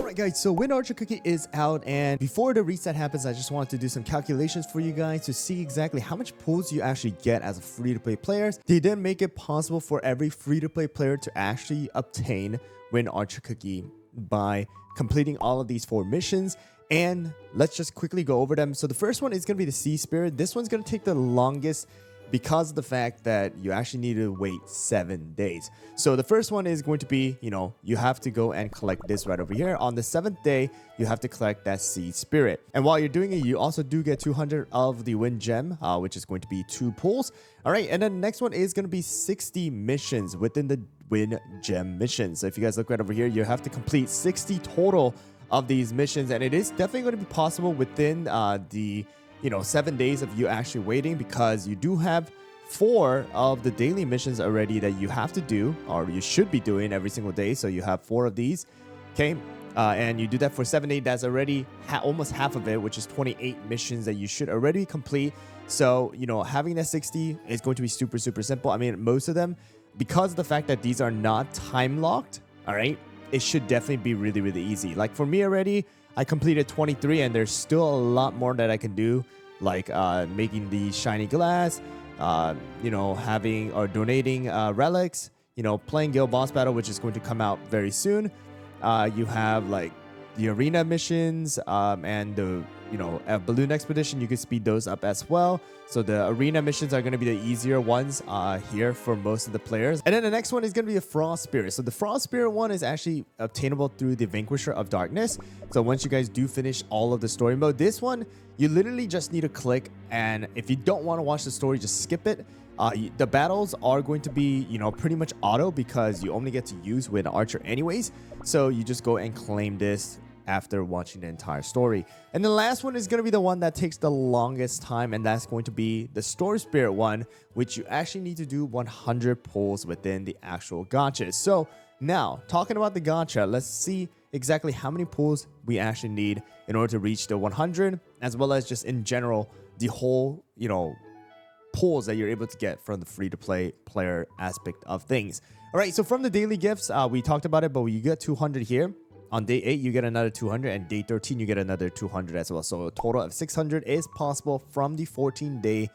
Alright guys, so Wind Archer Cookie is out, and before the reset happens, I just wanted to do some calculations for you guys to see exactly how much pulls you actually get as a free-to-play player. They did make it possible for every free-to-play player to actually obtain Wind Archer Cookie by completing all of these 4 missions. And let's just quickly go over them. So the first one is going to be the Sea Spirit. This one's going to take the longest because of the fact that you actually need to wait 7 days. So the first one is going to be, you have to go and collect this right over here. On the 7th day, you have to collect that Sea Spirit. And while you're doing it, you also do get 200 of the Wind Gem, which is going to be 2 pulls. All right, and then the next one is going to be 60 missions within the Wind Gem missions. So if you guys look right over here, you have to complete 60 total of these missions, and it is definitely going to be possible within the 7 days of you actually waiting, because you do have 4 of the daily missions already that you have to do, or you should be doing every single day. So you have 4 of these, okay, and you do that for 7 days. That's already almost half of it, which is 28 missions that you should already complete. So having that 60 is going to be super simple. I mean, most of them, because of the fact that these are not time locked, all right, it should definitely be really easy. Like for me already, I completed 23, and there's still a lot more that I can do, like making the shiny glass, having or donating relics, playing guild boss battle, which is going to come out very soon. You have like the arena missions, and the balloon expedition. You can speed those up as well. So the arena missions are going to be the easier ones here for most of the players. And then the next one is going to be the Frost Spirit. So the Frost Spirit one is actually obtainable through the Vanquisher of Darkness. So once you guys do finish all of the story mode, this one, you literally just need to click. And if you don't want to watch the story, just skip it. The battles are going to be, pretty much auto, because you only get to use Wind Archer anyways. So you just go and claim this after watching the entire story. And the last one is going to be the one that takes the longest time, and that's going to be the Storm Spirit one, which you actually need to do 100 pulls within the actual gacha. So now, talking about the gacha, let's see exactly how many pulls we actually need in order to reach the 100, as well as just in general, the whole, pulls that you're able to get from the free-to-play player aspect of things. All right, so from the daily gifts, we talked about it, but you get 200 here. On day 8, you get another 200, and day 13, you get another 200 as well. So a total of 600 is possible from the 14-day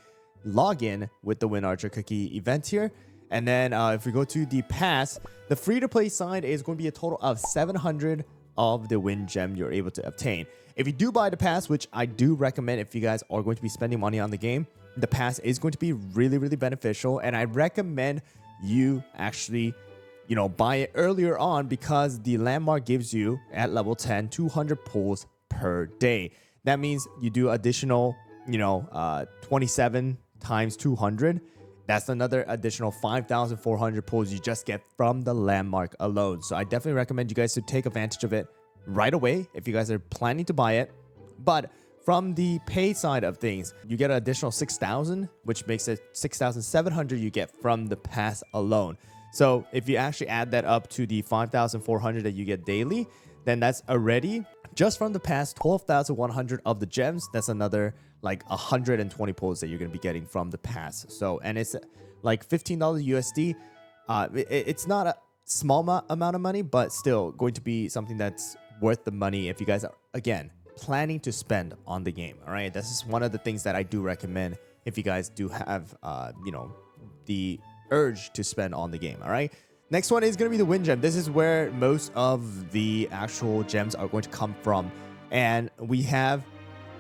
login with the Wind Archer Cookie event here. And then if we go to the pass, the free-to-play side is going to be a total of 700 of the Wind Gem you're able to obtain. If you do buy the pass, which I do recommend if you guys are going to be spending money on the game, the pass is going to be really beneficial, and I recommend you actually buy it earlier on, because the landmark gives you at level 10 200 pulls per day. That means you do additional 27 times 200. That's another additional 5,400 pulls you just get from the landmark alone. So I definitely recommend you guys to take advantage of it right away if you guys are planning to buy it. But from the pay side of things, you get an additional 6,000, which makes it 6,700 you get from the pass alone. So if you actually add that up to the 5,400 that you get daily, then that's already, just from the past, 12,100 of the gems. That's another like 120 pulls that you're going to be getting from the pass. So, and it's like $15 USD. It's not a small amount of money, but still going to be something that's worth the money if you guys are, again, planning to spend on the game. All right, this is one of the things that I do recommend if you guys do have, the urge to spend on the game. All right, next one is going to be the Wind Gem. This is where most of the actual gems are going to come from, and we have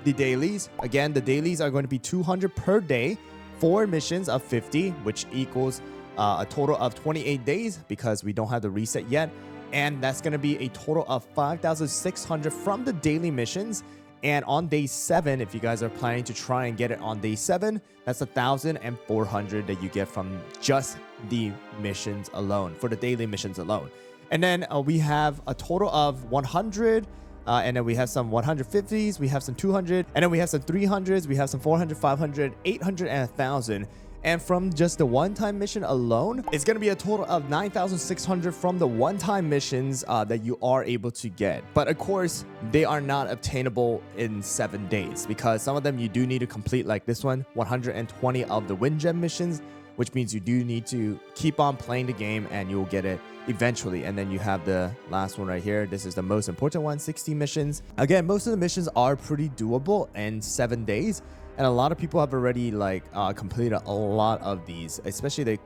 the dailies. Again, the dailies are going to be 200 per day, 4 missions of 50, which equals a total of 28 days, because we don't have the reset yet, and that's going to be a total of 5,600 from the daily missions. And on day 7, if you guys are planning to try and get it on day 7, that's 1,400 that you get from just the missions alone, for the daily missions alone. And then we have a total of 100, and then we have some 150s, we have some 200, and then we have some 300s, we have some 400, 500, 800, and 1,000. And from just the one-time mission alone, it's going to be a total of 9,600 from the one-time missions that you are able to get. But of course, they are not obtainable in 7 days, because some of them you do need to complete, like this one, 120 of the Wind Gem missions, which means you do need to keep on playing the game and you'll get it eventually. And then you have the last one right here. This is the most important one, 60 missions. Again, most of the missions are pretty doable in 7 days, and a lot of people have already like completed a lot of these, especially the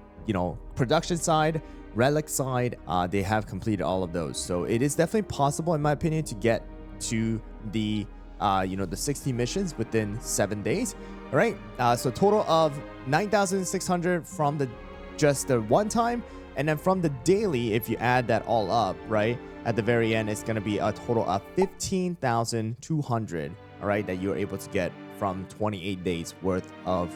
production side, relic side. They have completed all of those, so it is definitely possible in my opinion to get to the the 60 missions within 7 days. All right, so total of 9,600 from just the one time, and then from the daily, if you add that all up, right, at the very end, it's going to be a total of 15,200, all right, that you're able to get from 28 days worth of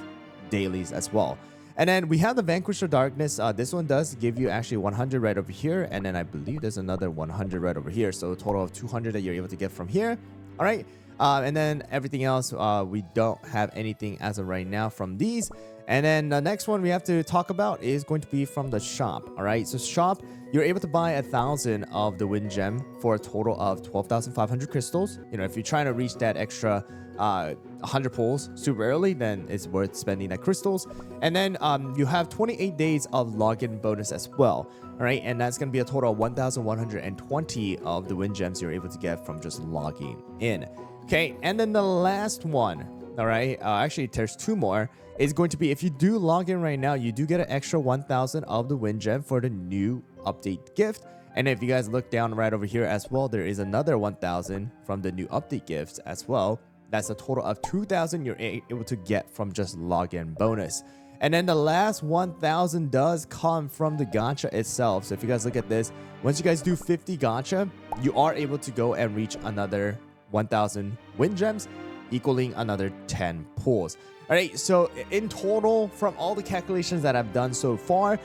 dailies as well. And then we have the Vanquish of Darkness. This one does give you actually 100 right over here, and then I believe there's another 100 right over here, so a total of 200 that you're able to get from here. All right, and then everything else, we don't have anything as of right now from these. And then the next one we have to talk about is going to be from the shop. All right, so shop, you're able to buy 1,000 of the wind gem for a total of 12,500 crystals. If you're trying to reach that extra 100 pulls super early, then it's worth spending that crystals. And then you have 28 days of login bonus as well. All right, and that's going to be a total of 1,120 of the wind gems you're able to get from just logging in. Okay, and then the last one, all right, actually there's two more, is going to be if you do log in right now, you do get an extra 1,000 of the wind gem for the new update gift. And if you guys look down right over here as well, there is another 1,000 from the new update gifts as well. That's a total of 2,000 you're able to get from just login bonus. And then the last 1,000 does come from the gacha itself. So if you guys look at this, once you guys do 50 gacha, you are able to go and reach another 1,000 wind gems, equaling another 10 pulls. All right, so in total, from all the calculations that I've done so far,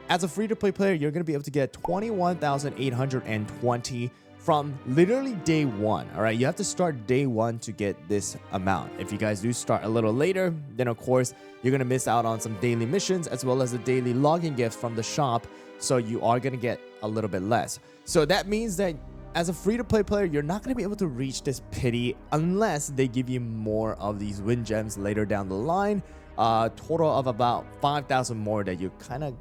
as a free-to-play player, you're going to be able to get 21,820 from literally day one. All right, you have to start day one to get this amount. If you guys do start a little later, then of course you're gonna miss out on some daily missions as well as the daily login gift from the shop, so you are gonna get a little bit less. So that means that as a free-to-play player, you're not gonna be able to reach this pity unless they give you more of these wind gems later down the line. Total of about 5,000 more that you kind of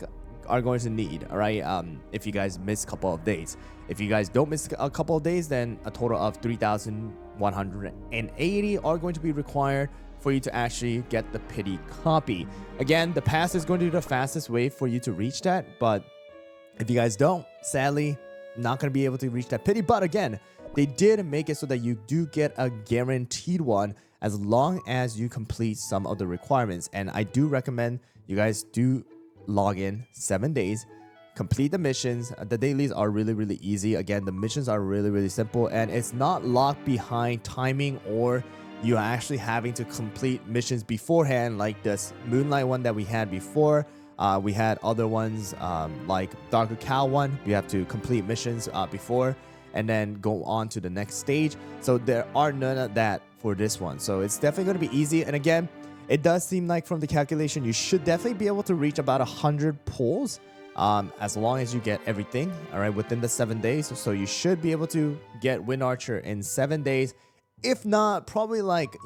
are going to need, all right, if you guys miss a couple of days. If you guys don't miss a couple of days, then a total of 3,180 are going to be required for you to actually get the pity copy. Again, the pass is going to be the fastest way for you to reach that, but if you guys don't, sadly, not going to be able to reach that pity. But again, they did make it so that you do get a guaranteed one as long as you complete some of the requirements. And I do recommend you guys do log in 7 days, complete the missions. The dailies are really easy. Again, the missions are really simple, and it's not locked behind timing or you actually having to complete missions beforehand like this Moonlight one that we had before. We had other ones like Darker Cow one. You have to complete missions before and then go on to the next stage. So there are none of that for this one. So it's definitely going to be easy. And again, it does seem like from the calculation, you should definitely be able to reach about 100 pulls as long as you get everything, all right, within the 7 days. So you should be able to get Wind Archer in 7 days. If not, probably like,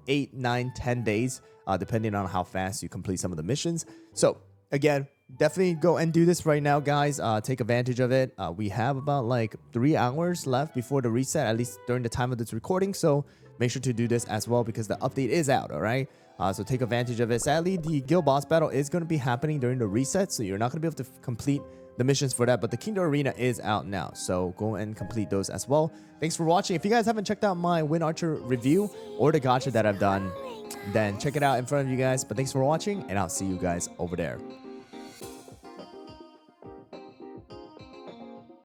8, 9, 10 days, depending on how fast you complete some of the missions. So again, definitely go and do this right now, guys. Take advantage of it. We have about like 3 hours left before the reset, at least during the time of this recording. So make sure to do this as well because the update is out, all right? So take advantage of it. Sadly, the guild boss battle is going to be happening during the reset, so you're not going to be able to complete the missions for that, but the Kingdom Arena is out now, so go and complete those as well. Thanks for watching. If you guys haven't checked out my Wind Archer review or the gacha that I've done, then check it out in front of you guys. But thanks for watching, and I'll see you guys over there.